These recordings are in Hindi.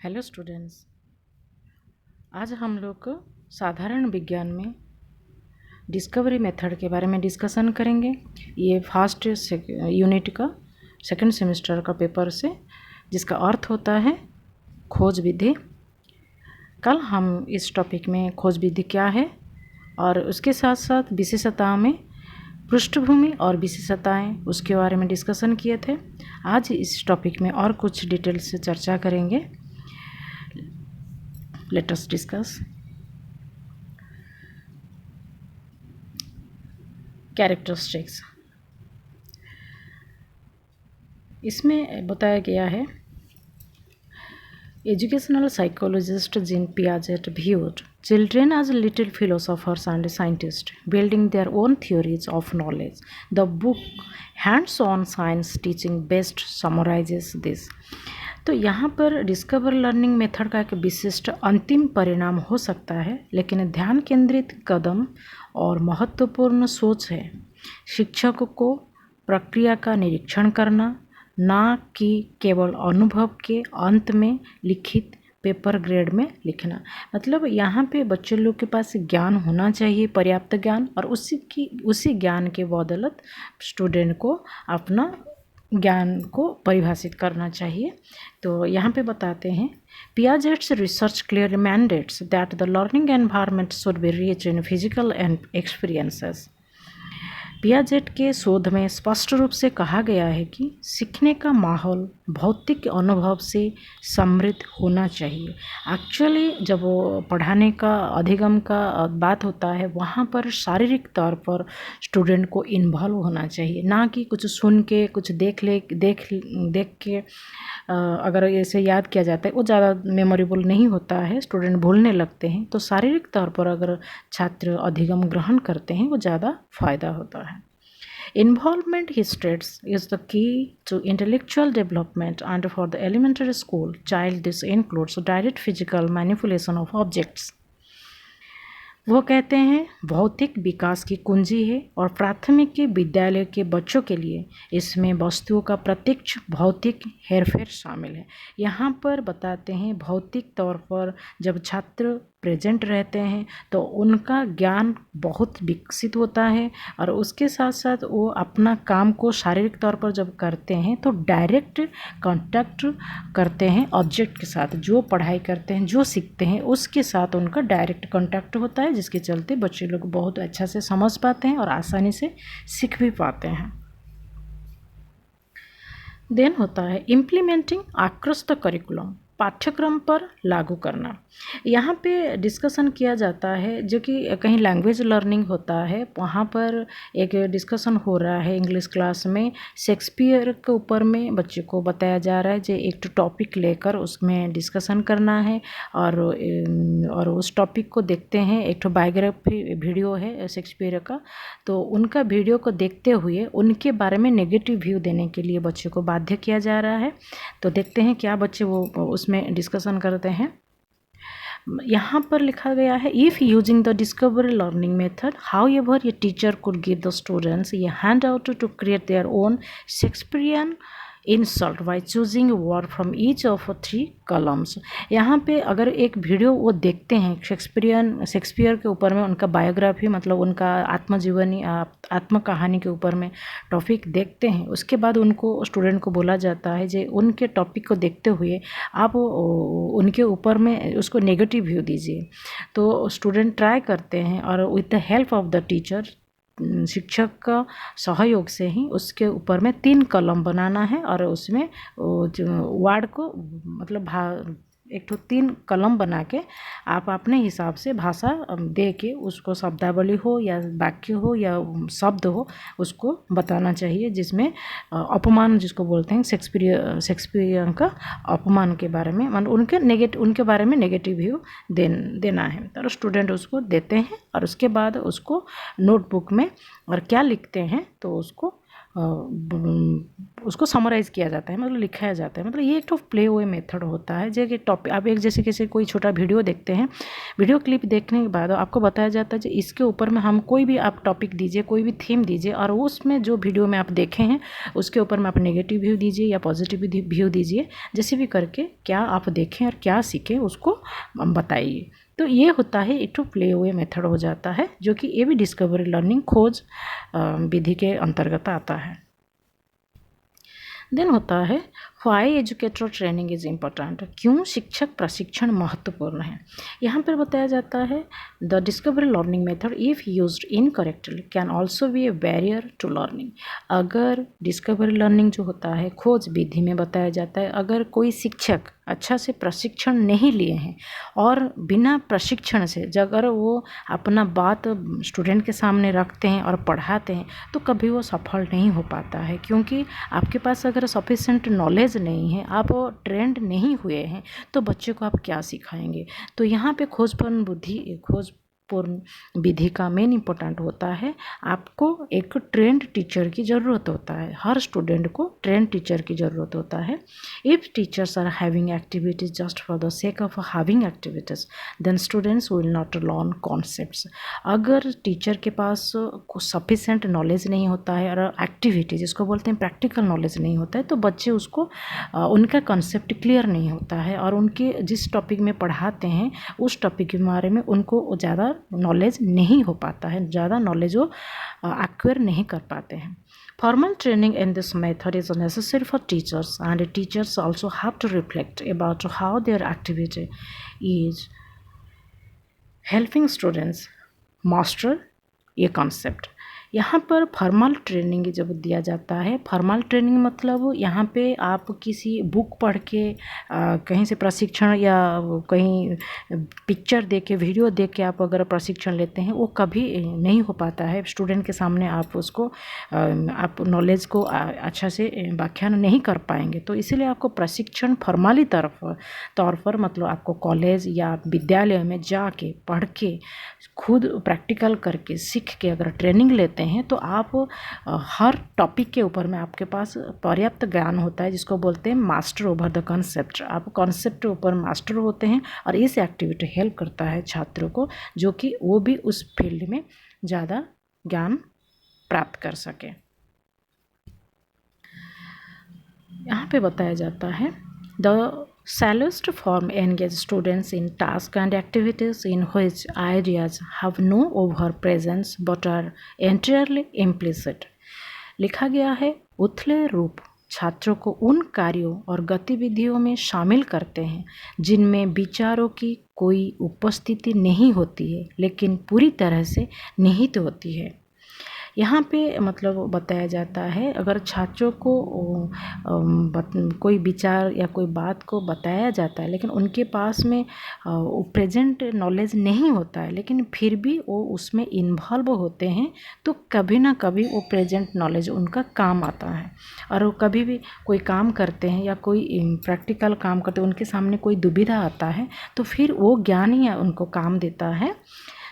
हेलो स्टूडेंट्स, आज हम लोग साधारण विज्ञान में डिस्कवरी मेथड के बारे में डिस्कशन करेंगे। ये फर्स्ट यूनिट का सेकंड सेमेस्टर का पेपर से, जिसका अर्थ होता है खोज विधि। कल हम इस टॉपिक में खोज विधि क्या है और उसके साथ साथ विशेषताओं में पृष्ठभूमि और विशेषताएं उसके बारे में डिस्कशन किए थे। आज इस टॉपिक में और कुछ डिटेल से चर्चा करेंगे। Let us discuss characteristics। इसमें बताया गया है, educational psychologist gene Piaget viewed children as little philosophers and scientists building their own theories of knowledge. The book Hands-on Science Teaching best summarizes this। तो यहाँ पर डिस्कवर लर्निंग मेथड का एक विशिष्ट अंतिम परिणाम हो सकता है, लेकिन ध्यान केंद्रित कदम और महत्वपूर्ण सोच है शिक्षक को प्रक्रिया का निरीक्षण करना, ना कि केवल अनुभव के अंत में लिखित पेपर ग्रेड में लिखना। मतलब यहाँ पे बच्चे लोग के पास ज्ञान होना चाहिए, पर्याप्त ज्ञान, और उसी ज्ञान के बदौलत स्टूडेंट को अपना ज्ञान को परिभाषित करना चाहिए। तो यहाँ पे बताते हैं, Piaget's research clearly mandates that the learning environment should be rich in physical and experiences. Piaget के शोध में स्पष्ट रूप से कहा गया है कि सीखने का माहौल भौतिक अनुभव से समृद्ध होना चाहिए। एक्चुअली जब वो पढ़ाने का अधिगम का बात होता है, वहाँ पर शारीरिक तौर पर स्टूडेंट को इन्वॉल्व होना चाहिए, ना कि कुछ सुन के कुछ देख के अगर ऐसे याद किया जाता है वो ज़्यादा मेमोरेबल नहीं होता है, स्टूडेंट भूलने लगते हैं। तो शारीरिक तौर पर अगर छात्र अधिगम ग्रहण करते हैं वो ज़्यादा फायदा होता है। Involvement, he states, is the key to intellectual development, and for the elementary school child this includes direct physical manipulation of objects। वो कहते हैं भौतिक विकास की कुंजी है और प्राथमिक के विद्यालय के बच्चों के लिए इसमें वस्तुओं का प्रत्यक्ष भौतिक हेरफेर शामिल है। यहाँ पर बताते हैं भौतिक तौर पर जब छात्र प्रेजेंट रहते हैं तो उनका ज्ञान बहुत विकसित होता है, और उसके साथ साथ वो अपना काम को शारीरिक तौर पर जब करते हैं तो डायरेक्ट कांटेक्ट करते हैं ऑब्जेक्ट के साथ। जो पढ़ाई करते हैं, जो सीखते हैं, उसके साथ उनका डायरेक्ट कांटेक्ट होता है, जिसके चलते बच्चे लोग बहुत अच्छा से समझ पाते हैं और आसानी से सीख भी पाते हैं। देन होता है इम्प्लीमेंटिंग अक्रॉस द करिकुलम, पाठ्यक्रम पर लागू करना। यहाँ पे डिस्कशन किया जाता है, जो कि कहीं लैंग्वेज लर्निंग होता है, वहाँ पर एक डिस्कशन हो रहा है इंग्लिश क्लास में, शेक्सपियर के ऊपर में बच्चे को बताया जा रहा है जो एक टॉपिक लेकर उसमें डिस्कशन करना है, और उस टॉपिक को देखते हैं। एक बायोग्राफी वीडियो है शेक्सपियर का, तो उनका वीडियो को देखते हुए उनके बारे में नेगेटिव व्यू देने के लिए बच्चे को बाध्य किया जा रहा है। तो देखते हैं क्या बच्चे वो उसमें डिस्कशन करते हैं। यहाँ पर लिखा गया है, if using the discovery learning method however ये teacher could give the students ये hand out to create their own Shakespearean insult by choosing word from each of 3 columns. यहाँ पे अगर एक वीडियो वो देखते हैं शेक्सपियर के ऊपर में, उनका बायोग्राफी मतलब उनका आत्मजीवनी आत्मकहानी के ऊपर में टॉपिक देखते हैं, उसके बाद उनको स्टूडेंट को बोला जाता है जो उनके टॉपिक को देखते हुए आप उनके ऊपर में उसको नेगेटिव व्यू दीजिए। तो स्टूडेंट ट्राई करते हैं और with the help of the teacher, शिक्षक का सहयोग से ही उसके ऊपर में 3 कॉलम बनाना है, और उसमें वर्ड को मतलब एक तो 3 कॉलम बना के आप अपने हिसाब से भाषा दे के उसको शब्दावली हो या वाक्य हो या शब्द हो उसको बताना चाहिए, जिसमें अपमान जिसको बोलते हैं शेक्सपियर का अपमान के बारे में, मतलब उनके बारे में नेगेटिव व्यू देना है। तो स्टूडेंट उसको देते हैं और उसके बाद उसको नोटबुक में और क्या लिखते हैं तो उसको उसको समराइज़ किया जाता है, मतलब लिखाया जाता है। मतलब ये एक तो प्ले वे मेथड होता है, जो कि टॉपिक आप एक जैसे किसी कोई छोटा वीडियो देखते हैं, वीडियो क्लिप देखने के बाद आपको बताया जाता है कि इसके ऊपर में हम कोई भी आप टॉपिक दीजिए, कोई भी थीम दीजिए, और उसमें जो वीडियो में आप देखे हैं उसके ऊपर में आप नेगेटिव व्यू दीजिए या पॉजिटिव व्यू दीजिए, जैसे भी करके क्या आप देखें और क्या सीखें उसको बताइए। तो ये होता है एक तो प्ले वे मेथड हो जाता है, जो कि ये भी डिस्कवरी लर्निंग खोज विधि के अंतर्गत आता है। देन होता है why educator training is important, क्यों शिक्षक प्रशिक्षण महत्वपूर्ण है। यहाँ पर बताया जाता है the discovery learning method if used incorrectly can also be a barrier to learning. अगर डिस्कवरी लर्निंग जो होता है खोज विधि में बताया जाता है, अगर कोई शिक्षक अच्छा से प्रशिक्षण नहीं लिए हैं और बिना प्रशिक्षण से अगर वो अपना बात स्टूडेंट के सामने रखते हैं और पढ़ाते हैं तो कभी वो सफल नहीं हो पाता है, क्योंकि आपके पास अगर सफिशेंट नॉलेज नहीं है, आप ट्रेंड नहीं हुए हैं, तो बच्चे को आप क्या सिखाएंगे। तो यहाँ पे खोजपूर्ण विधि का मेन इम्पोर्टेंट होता है, आपको एक ट्रेंड टीचर की ज़रूरत होता है, हर स्टूडेंट को ट्रेंड टीचर की ज़रूरत होता है। If teachers are having activities just for the sake of having activities then students will not learn concepts. अगर टीचर के पास सफिशेंट नॉलेज नहीं होता है और एक्टिविटी जिसको बोलते हैं प्रैक्टिकल नॉलेज नहीं होता है, तो बच्चे उसको उनका कॉन्सेप्ट क्लियर नहीं होता है और उनके जिस टॉपिक में पढ़ाते हैं उस टॉपिक के बारे में उनको ज़्यादा नॉलेज नहीं हो पाता है, ज़्यादा नॉलेज वो एक्वायर नहीं कर पाते हैं। Formal training in this method is necessary for teachers, and teachers also have to reflect about how their activity is helping students master ये concept। यहाँ पर फॉर्मल ट्रेनिंग जब दिया जाता है, फॉर्मल ट्रेनिंग मतलब यहाँ पे आप किसी बुक पढ़ के कहीं से प्रशिक्षण या कहीं पिक्चर देख के वीडियो देख के आप अगर प्रशिक्षण लेते हैं वो कभी नहीं हो पाता है। स्टूडेंट के सामने आप उसको आप नॉलेज को अच्छा से व्याख्यान नहीं कर पाएंगे। तो इसीलिए आपको प्रशिक्षण फॉर्मली तौर पर मतलब आपको कॉलेज या विद्यालय में जाके पढ़ के खुद प्रैक्टिकल करके सीख के अगर ट्रेनिंग लेते हैं तो आप हर टॉपिक के ऊपर में आपके पास पर्याप्त ज्ञान होता है, जिसको बोलते हैं मास्टर ओवर द कॉन्सेप्ट। आप कॉन्सेप्ट के ऊपर मास्टर होते हैं और इस एक्टिविटी हेल्प करता है छात्रों को, जो कि वो भी उस फील्ड में ज़्यादा ज्ञान प्राप्त कर सके। यहाँ पे बताया जाता है the shallowest form engage students in tasks and activities in which ideas have no over presence but are entirely implicit। लिखा गया है उथले रूप छात्रों को उन कार्यों और गतिविधियों में शामिल करते हैं जिनमें विचारों की कोई उपस्थिति नहीं होती है लेकिन पूरी तरह से निहित होती है। यहाँ पे मतलब बताया जाता है अगर छात्रों को कोई विचार या कोई बात को बताया जाता है लेकिन उनके पास में प्रेजेंट नॉलेज नहीं होता है, लेकिन फिर भी वो उसमें इन्वॉल्व होते हैं, तो कभी ना कभी वो प्रेजेंट नॉलेज उनका काम आता है। और वो कभी भी कोई काम करते हैं या कोई प्रैक्टिकल काम करते हैं, उनके सामने कोई दुविधा आता है तो फिर वो ज्ञान ही उनको काम देता है।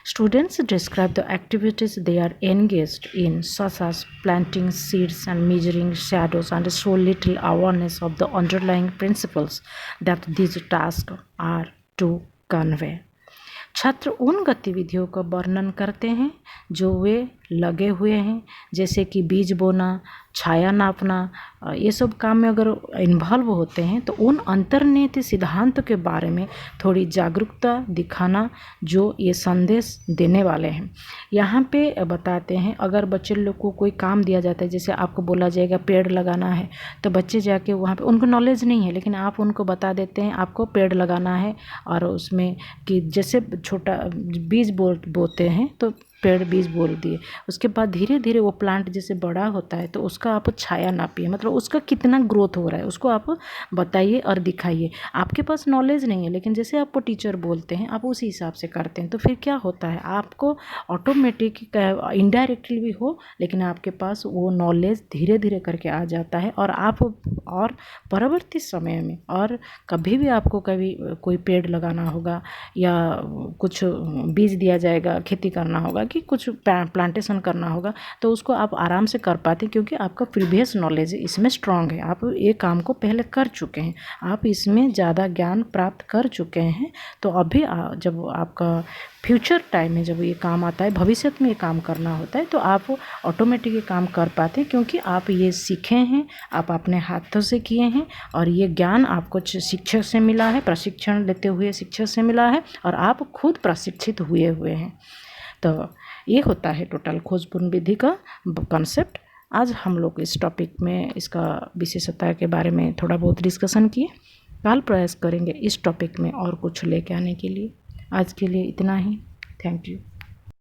Students describe the activities they are engaged in, such as planting seeds and measuring shadows, and show little awareness of the underlying principles that these tasks are to convey। छात्र उन गतिविधियों का वर्णन करते हैं जो वे लगे हुए हैं, जैसे कि बीज बोना, छाया नापना, ये सब काम में अगर इन्वॉल्व होते हैं तो उन अंतर्निहित सिद्धांत के बारे में थोड़ी जागरूकता दिखाना जो ये संदेश देने वाले हैं। यहाँ पे बताते हैं अगर बच्चे लोग को कोई काम दिया जाता है, जैसे आपको बोला जाएगा पेड़ लगाना है, तो बच्चे जाके वहाँ पे उनको नॉलेज नहीं है लेकिन आप उनको बता देते हैं आपको पेड़ लगाना है, और उसमें कि जैसे छोटा बीज बोते हैं तो पेड़ बीज बोल दिए, उसके बाद धीरे धीरे वो प्लांट जैसे बड़ा होता है तो उसका आप छाया नापिए, मतलब उसका कितना ग्रोथ हो रहा है उसको आप बताइए और दिखाइए। आपके पास नॉलेज नहीं है लेकिन जैसे आपको टीचर बोलते हैं आप उसी हिसाब से करते हैं, तो फिर क्या होता है आपको ऑटोमेटिक इनडायरेक्टली भी हो लेकिन आपके पास वो नॉलेज धीरे धीरे करके आ जाता है, और आप और परवर्ती समय में और कभी भी आपको कभी कोई पेड़ लगाना होगा या कुछ बीज दिया जाएगा खेती करना होगा कि कुछ प्लांटेशन करना होगा तो उसको आप आराम से कर पाते हैं, क्योंकि आपका प्रीवियस नॉलेज इसमें स्ट्रांग है, आप ये काम को पहले कर चुके हैं, आप इसमें ज़्यादा ज्ञान प्राप्त कर चुके हैं। तो अभी जब आपका फ्यूचर टाइम में जब ये काम आता है, भविष्य में ये काम करना होता है, तो आप ऑटोमेटिक ये काम कर पाते हैं, क्योंकि आप ये सीखे हैं, आप अपने हाथों से किए हैं और ये ज्ञान आपको शिक्षक से मिला है, प्रशिक्षण लेते हुए शिक्षक से मिला है और आप खुद प्रशिक्षित हुए हैं। तो ये होता है टोटल खोजपूर्ण विधि का कॉन्सेप्ट। आज हम लोग इस टॉपिक में इसका विशेषता के बारे में थोड़ा बहुत डिस्कशन किए। कल प्रयास करेंगे इस टॉपिक में और कुछ लेके आने के लिए। आज के लिए इतना ही। Thank you.